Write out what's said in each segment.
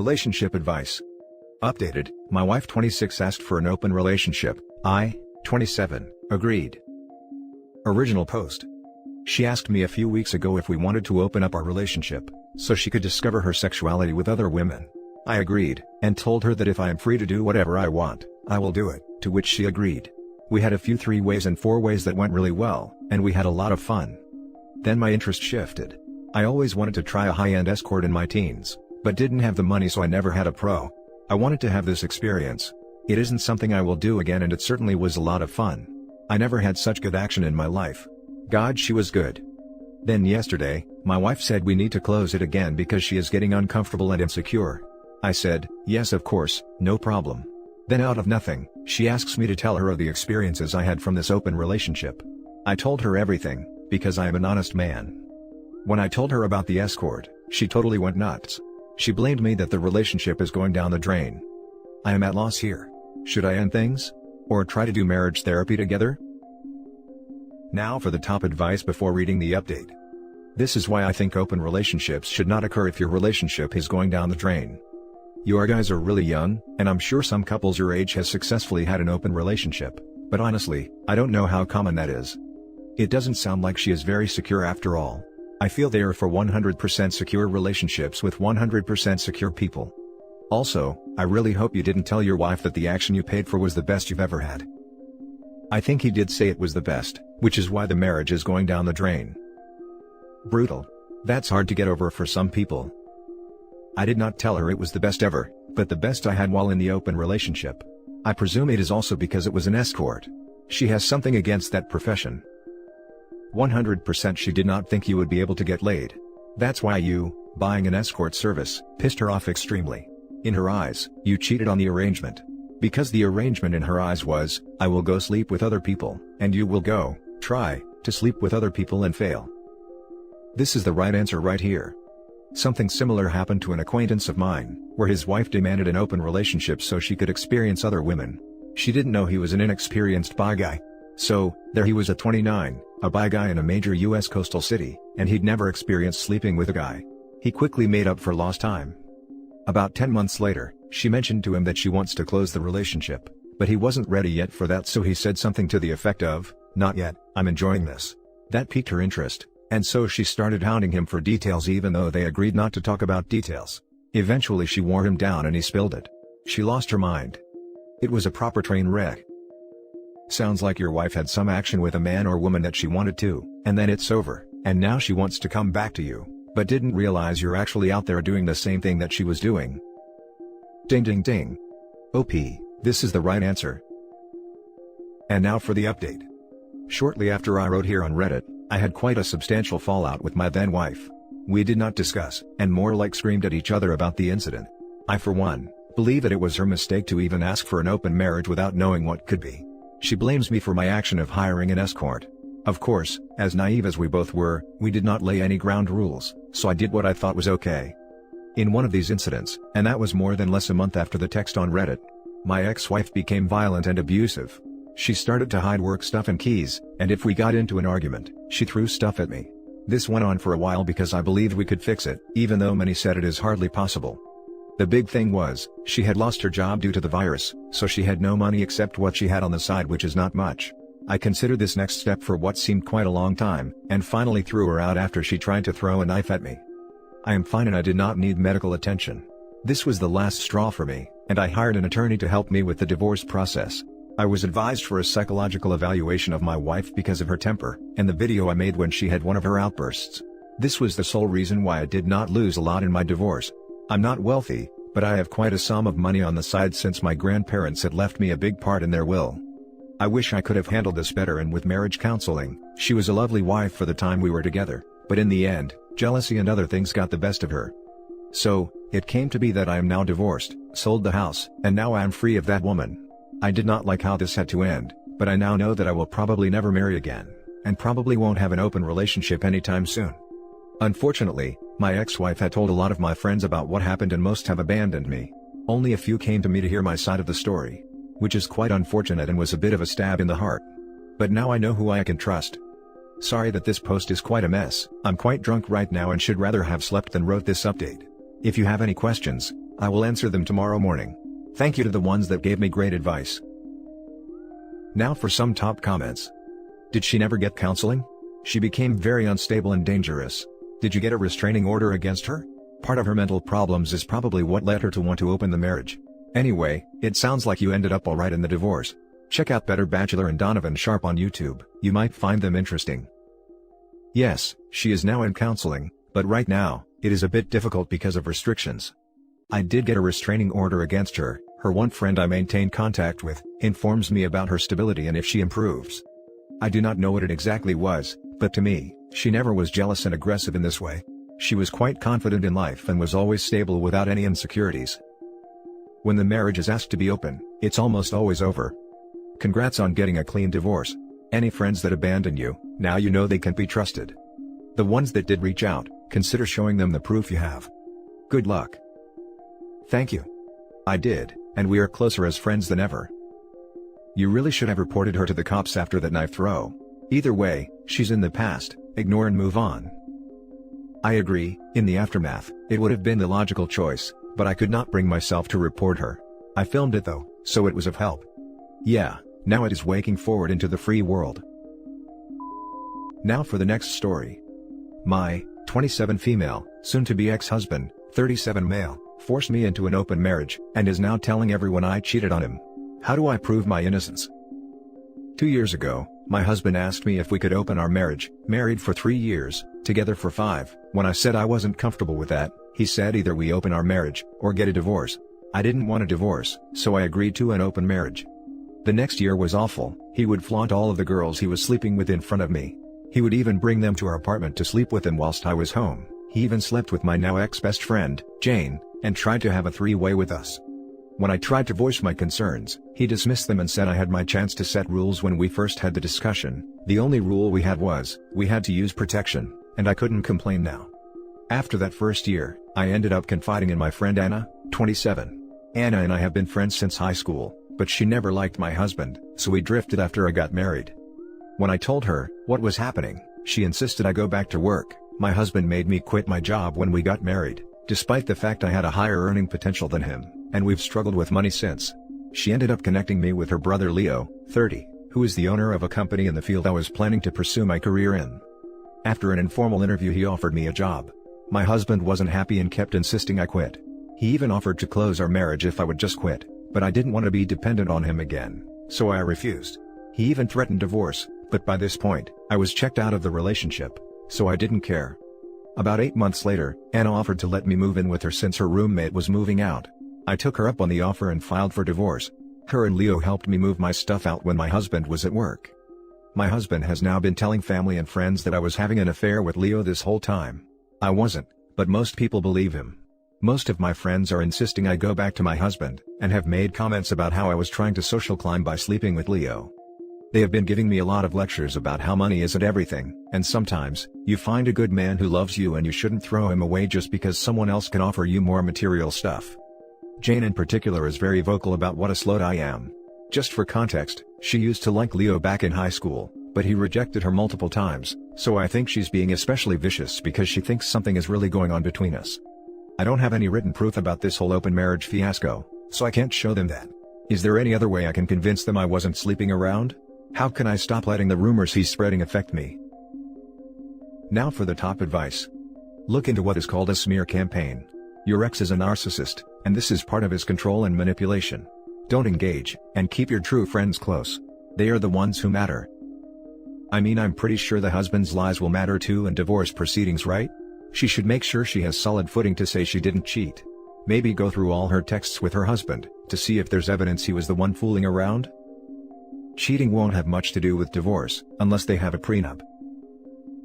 Relationship advice. Updated, my wife 26 asked for an open relationship, I, 27, agreed. Original post. She asked me a few weeks ago if we wanted to open up our relationship, so she could discover her sexuality with other women. I agreed, and told her that if I am free to do whatever I want, I will do it, to which she agreed. We had a few 3-ways and 4-ways that went really well, and we had a lot of fun. Then my interest shifted. I always wanted to try a high-end escort in my teens, but didn't have the money, so I never had a pro. I wanted to have this experience. It isn't something I will do again, and it certainly was a lot of fun. I never had such good action in my life. God, she was good. Then yesterday, my wife said we need to close it again because she is getting uncomfortable and insecure. I said, yes, of course, no problem. Then out of nothing, she asks me to tell her of the experiences I had from this open relationship. I told her everything, because I am an honest man. When I told her about the escort, she totally went nuts. She blamed me that the relationship is going down the drain. I am at loss here. Should I end things? Or try to do marriage therapy together? Now for the top advice before reading the update. This is why I think open relationships should not occur if your relationship is going down the drain. You guys are really young, and I'm sure some couples your age has successfully had an open relationship, but honestly, I don't know how common that is. It doesn't sound like she is very secure after all. I feel they are for 100% secure relationships with 100% secure people. Also, I really hope you didn't tell your wife that the action you paid for was the best you've ever had. I think he did say it was the best, which is why the marriage is going down the drain. Brutal. That's hard to get over for some people. I did not tell her it was the best ever, but the best I had while in the open relationship. I presume it is also because it was an escort. She has something against that profession. 100% she did not think you would be able to get laid. That's why you, buying an escort service, pissed her off extremely. In her eyes, you cheated on the arrangement. Because the arrangement in her eyes was, I will go sleep with other people, and you will go, try, to sleep with other people and fail. This is the right answer right here. Something similar happened to an acquaintance of mine, where his wife demanded an open relationship so she could experience other women. She didn't know he was an inexperienced bi guy. So, there he was at 29, a bi guy in a major US coastal city, and he'd never experienced sleeping with a guy. He quickly made up for lost time. About 10 months later, she mentioned to him that she wants to close the relationship, but he wasn't ready yet for that, so he said something to the effect of, not yet, I'm enjoying this. That piqued her interest, and so she started hounding him for details even though they agreed not to talk about details. Eventually she wore him down and he spilled it. She lost her mind. It was a proper train wreck. Sounds like your wife had some action with a man or woman that she wanted to, and then it's over, and now she wants to come back to you, but didn't realize you're actually out there doing the same thing that she was doing. Ding ding ding. OP, this is the right answer. And now for the update. Shortly after I wrote here on Reddit, I had quite a substantial fallout with my then wife. We did not discuss, and more like screamed at each other about the incident. I for one, believe that it was her mistake to even ask for an open marriage without knowing what could be. She blames me for my action of hiring an escort. Of course, as naive as we both were, we did not lay any ground rules, so I did what I thought was okay. In one of these incidents, and that was more than less a month after the text on Reddit, my ex-wife became violent and abusive. She started to hide work stuff and keys, and if we got into an argument, she threw stuff at me. This went on for a while because I believed we could fix it, even though many said it is hardly possible. The big thing was, she had lost her job due to the virus, so she had no money except what she had on the side, which is not much. I considered this next step for what seemed quite a long time, and finally threw her out after she tried to throw a knife at me. I am fine and I did not need medical attention. This was the last straw for me, and I hired an attorney to help me with the divorce process. I was advised for a psychological evaluation of my wife because of her temper, and the video I made when she had one of her outbursts. This was the sole reason why I did not lose a lot in my divorce. I'm not wealthy, but I have quite a sum of money on the side since my grandparents had left me a big part in their will. I wish I could have handled this better, and with marriage counseling, she was a lovely wife for the time we were together, but in the end, jealousy and other things got the best of her. So, it came to be that I am now divorced, sold the house, and now I am free of that woman. I did not like how this had to end, but I now know that I will probably never marry again, and probably won't have an open relationship anytime soon. Unfortunately, my ex-wife had told a lot of my friends about what happened and most have abandoned me. Only a few came to me to hear my side of the story, which is quite unfortunate and was a bit of a stab in the heart. But now I know who I can trust. Sorry that this post is quite a mess. I'm quite drunk right now and should rather have slept than wrote this update. If you have any questions, I will answer them tomorrow morning. Thank you to the ones that gave me great advice. Now for some top comments. Did she never get counseling? She became very unstable and dangerous. Did you get a restraining order against her? Part of her mental problems is probably what led her to want to open the marriage. Anyway, it sounds like you ended up alright in the divorce. Check out Better Bachelor and Donovan Sharp on YouTube, you might find them interesting. Yes, she is now in counseling, but right now, it is a bit difficult because of restrictions. I did get a restraining order against her. Her one friend I maintain contact with, informs me about her stability and if she improves. I do not know what it exactly was, but to me, she never was jealous and aggressive in this way. She was quite confident in life and was always stable without any insecurities. When the marriage is asked to be open, it's almost always over. Congrats on getting a clean divorce. Any friends that abandon you, now you know they can't be trusted. The ones that did reach out, consider showing them the proof you have. Good luck. Thank you. I did, and we are closer as friends than ever. You really should have reported her to the cops after that knife throw. Either way, she's in the past, ignore and move on. I agree, in the aftermath, it would have been the logical choice, but I could not bring myself to report her. I filmed it though, so it was of help. Yeah, now it is waking forward into the free world. Now for the next story. My 27 female, soon-to-be ex-husband, 37 male, forced me into an open marriage, and is now telling everyone I cheated on him. How do I prove my innocence? 2 years ago, my husband asked me if we could open our marriage, married for 3 years, together for 5. When I said I wasn't comfortable with that, he said either we open our marriage, or get a divorce. I didn't want a divorce, so I agreed to an open marriage. The next year was awful. He would flaunt all of the girls he was sleeping with in front of me. He would even bring them to our apartment to sleep with him whilst I was home. He even slept with my now ex-best friend, Jane, and tried to have a three-way with us. When I tried to voice my concerns, he dismissed them and said I had my chance to set rules. When we first had the discussion, the only rule we had was, we had to use protection, and I couldn't complain now. After that first year, I ended up confiding in my friend Anna, 27. Anna and I have been friends since high school, but she never liked my husband, so we drifted after I got married. When I told her what was happening, she insisted I go back to work. My husband made me quit my job when we got married, despite the fact I had a higher earning potential than him, and we've struggled with money since. She ended up connecting me with her brother Leo, 30, who is the owner of a company in the field I was planning to pursue my career in. After an informal interview, he offered me a job. My husband wasn't happy and kept insisting I quit. He even offered to close our marriage if I would just quit, but I didn't want to be dependent on him again, so I refused. He even threatened divorce, but by this point, I was checked out of the relationship, so I didn't care. About 8 months later, Anna offered to let me move in with her since her roommate was moving out. I took her up on the offer and filed for divorce. Her and Leo helped me move my stuff out when my husband was at work. My husband has now been telling family and friends that I was having an affair with Leo this whole time. I wasn't, but most people believe him. Most of my friends are insisting I go back to my husband, and have made comments about how I was trying to social climb by sleeping with Leo. They have been giving me a lot of lectures about how money isn't everything, and sometimes, you find a good man who loves you and you shouldn't throw him away just because someone else can offer you more material stuff. Jane in particular is very vocal about what a slut I am. Just for context, she used to like Leo back in high school, but he rejected her multiple times, so I think she's being especially vicious because she thinks something is really going on between us. I don't have any written proof about this whole open marriage fiasco, so I can't show them that. Is there any other way I can convince them I wasn't sleeping around? How can I stop letting the rumors he's spreading affect me? Now for the top advice. Look into what is called a smear campaign. Your ex is a narcissist, and this is part of his control and manipulation. Don't engage, and keep your true friends close. They are the ones who matter. I mean, I'm pretty sure the husband's lies will matter too in divorce proceedings, right? She should make sure she has solid footing to say she didn't cheat. Maybe go through all her texts with her husband, to see if there's evidence he was the one fooling around. Cheating won't have much to do with divorce, unless they have a prenup.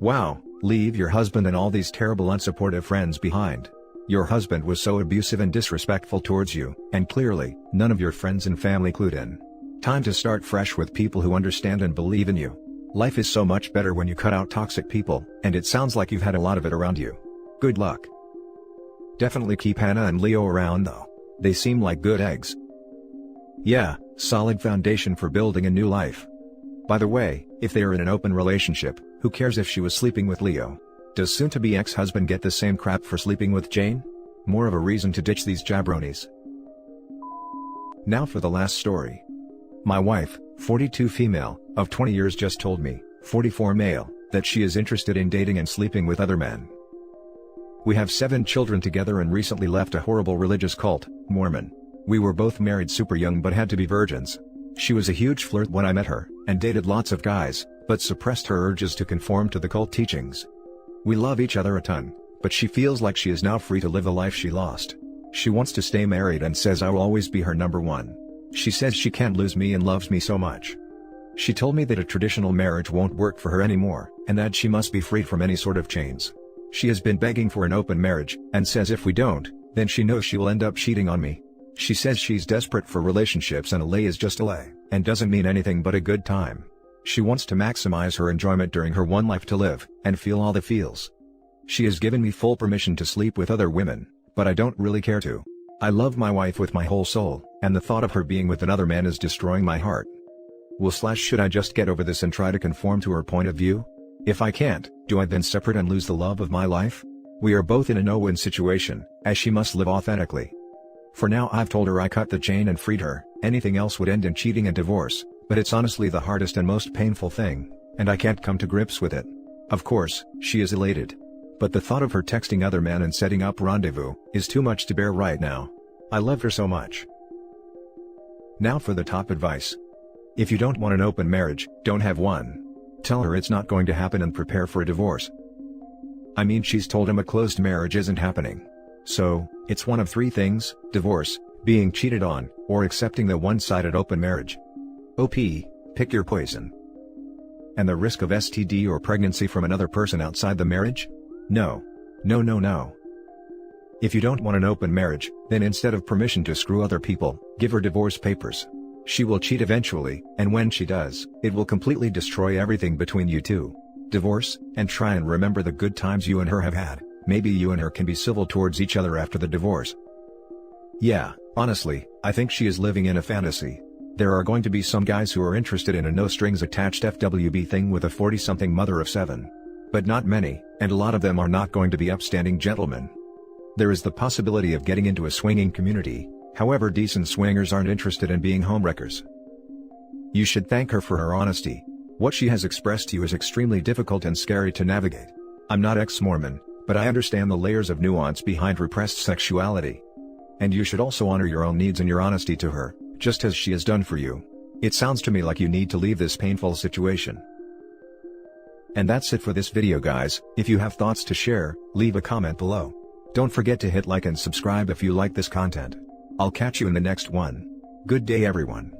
Wow, leave your husband and all these terrible unsupportive friends behind. Your husband was so abusive and disrespectful towards you, and clearly, none of your friends and family clued in. Time to start fresh with people who understand and believe in you. Life is so much better when you cut out toxic people, and it sounds like you've had a lot of it around you. Good luck. Definitely keep Hannah and Leo around though. They seem like good eggs. Yeah, solid foundation for building a new life. By the way, if they are in an open relationship, who cares if she was sleeping with Leo? Does soon-to-be ex-husband get the same crap for sleeping with Jane? More of a reason to ditch these jabronis. Now for the last story. My wife, 42 female, of 20 years just told me, 44 male, that she is interested in dating and sleeping with other men. We have 7 children together and recently left a horrible religious cult, Mormon. We were both married super young but had to be virgins. She was a huge flirt when I met her, and dated lots of guys, but suppressed her urges to conform to the cult teachings. We love each other a ton, but she feels like she is now free to live the life she lost. She wants to stay married and says I will always be her number one. She says she can't lose me and loves me so much. She told me that a traditional marriage won't work for her anymore, and that she must be freed from any sort of chains. She has been begging for an open marriage, and says if we don't, then she knows she will end up cheating on me. She says she's desperate for relationships and a lay is just a lay, and doesn't mean anything but a good time. She wants to maximize her enjoyment during her one life to live, and feel all the feels. She has given me full permission to sleep with other women, but I don't really care to. I love my wife with my whole soul, and the thought of her being with another man is destroying my heart. Should I just get over this and try to conform to her point of view? If I can't, do I then separate and lose the love of my life? We are both in a no-win situation, as she must live authentically. For now I've told her I cut the chain and freed her, anything else would end in cheating and divorce, but it's honestly the hardest and most painful thing, and I can't come to grips with it. Of course, she is elated. But the thought of her texting other men and setting up rendezvous is too much to bear right now. I love her so much. Now for the top advice. If you don't want an open marriage, don't have one. Tell her it's not going to happen and prepare for a divorce. I mean, she's told him a closed marriage isn't happening. So, it's one of 3 things: divorce, being cheated on, or accepting the one-sided open marriage. OP, pick your poison. And the risk of STD or pregnancy from another person outside the marriage? No. No, no, no. If you don't want an open marriage, then instead of permission to screw other people, give her divorce papers. She will cheat eventually, and when she does, it will completely destroy everything between you two. Divorce, and try and remember the good times you and her have had. Maybe you and her can be civil towards each other after the divorce. Yeah, honestly, I think she is living in a fantasy. There are going to be some guys who are interested in a no-strings-attached FWB thing with a 40-something mother of 7. But not many, and a lot of them are not going to be upstanding gentlemen. There is the possibility of getting into a swinging community, however decent swingers aren't interested in being homewreckers. You should thank her for her honesty. What she has expressed to you is extremely difficult and scary to navigate. I'm not ex-Mormon, but I understand the layers of nuance behind repressed sexuality. And you should also honor your own needs and your honesty to her, just as she has done for you. It sounds to me like you need to leave this painful situation. And that's it for this video, guys. If you have thoughts to share, leave a comment below. Don't forget to hit like and subscribe if you like this content. I'll catch you in the next one. Good day, everyone.